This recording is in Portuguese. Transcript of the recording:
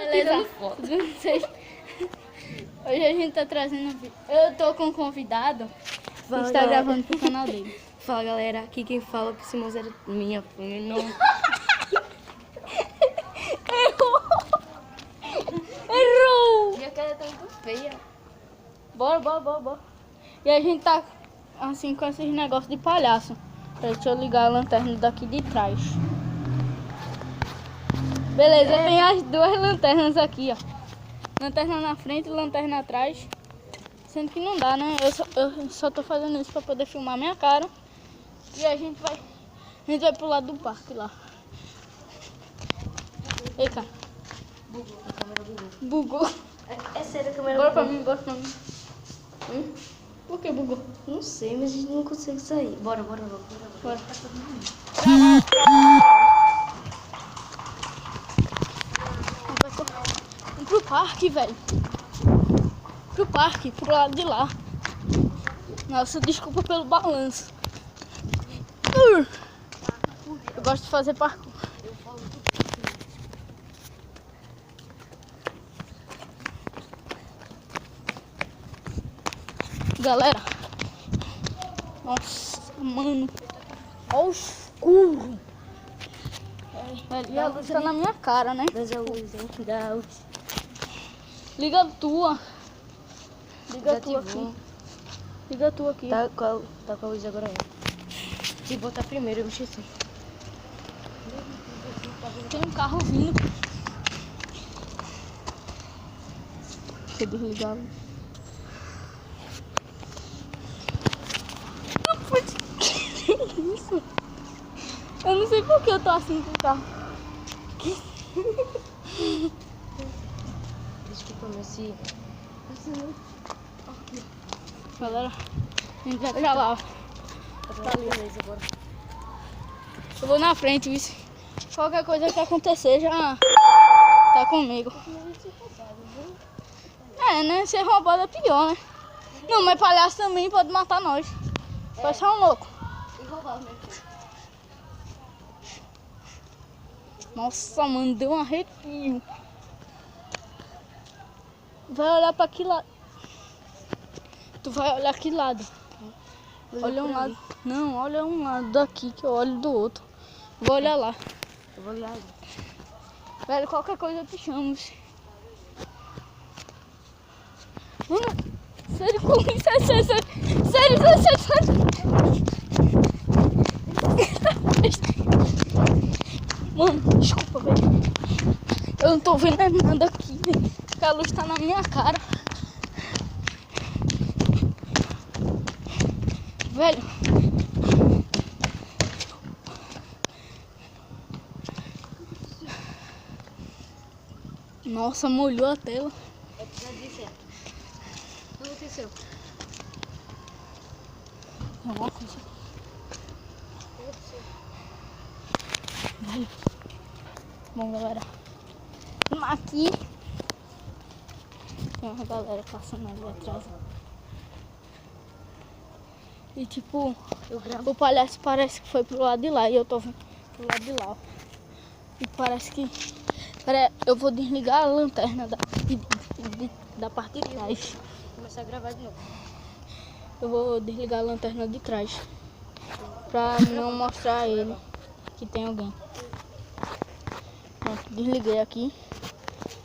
Beleza? Hoje a gente tá trazendo um vídeo. Eu tô com um convidado que está gravando pro canal dele. Fala galera, aqui quem fala que Simões era minha não. Errou! E a cara tá muito feia. Bora. E a gente tá assim com esses negócios de palhaço. Deixa eu ligar a lanterna daqui de trás. Beleza, tem as duas lanternas aqui, ó. Lanterna na frente e lanterna atrás. Sendo que não dá, né? Eu só tô fazendo isso pra poder filmar minha cara. E a gente vai pro lado do parque lá. Ei, cara. Bugou. É sério, a câmera Bora pra mim. Por que bugou? Não sei, mas a gente não consegue sair. Bora. Bora. Vamos pro parque, velho. Pro parque, pro lado de lá. Nossa, desculpa pelo balanço. Eu gosto de fazer parkour. Galera. Nossa, mano. Olha o escuro. E a luz tá na minha cara, né? Mas a luz, hein? Da luz. Liga a tua. Liga a tua aqui. Liga a tua aqui. Tá com a luz agora. Se botar primeiro, eu esqueci. Tem um carro vindo. Deixa eu desligar a luz. Que isso? Eu não sei por que eu tô assim com o carro. Desculpa, mas se... Galera, a gente vai pra lá. Tá ali, beleza, bora. Eu vou na frente, viu? Qualquer coisa que acontecer já tá comigo. É, né? Ser roubado é pior, né? Não, mas palhaço também pode matar nós. Pode ser um louco. E roubar mesmo. Nossa, mano, deu um arrepio. Vai olhar pra que lado? Tu vai olhar que lado? Olha um lado. Não, olha um lado daqui que eu olho do outro. Vou olhar lá. Eu vou olhar. Velho, qualquer coisa eu te chamo. Mano, sério, com isso, sério. Mano, desculpa, velho. Eu não tô vendo nada aqui, velho. Porque a luz tá na minha cara. Velho. Nossa, molhou a tela. É que já disse, é. O que aconteceu? Velho. Bom, galera. Aqui tem uma galera passando ali atrás. E tipo, o palhaço parece que foi pro lado de lá e eu tô vindo pro lado de lá. Ó. E parece que... eu vou desligar a lanterna da parte de trás. Vou começar a gravar de novo. Eu vou desligar a lanterna de trás. Pra não mostrar a ele que tem alguém. Pronto, desliguei aqui.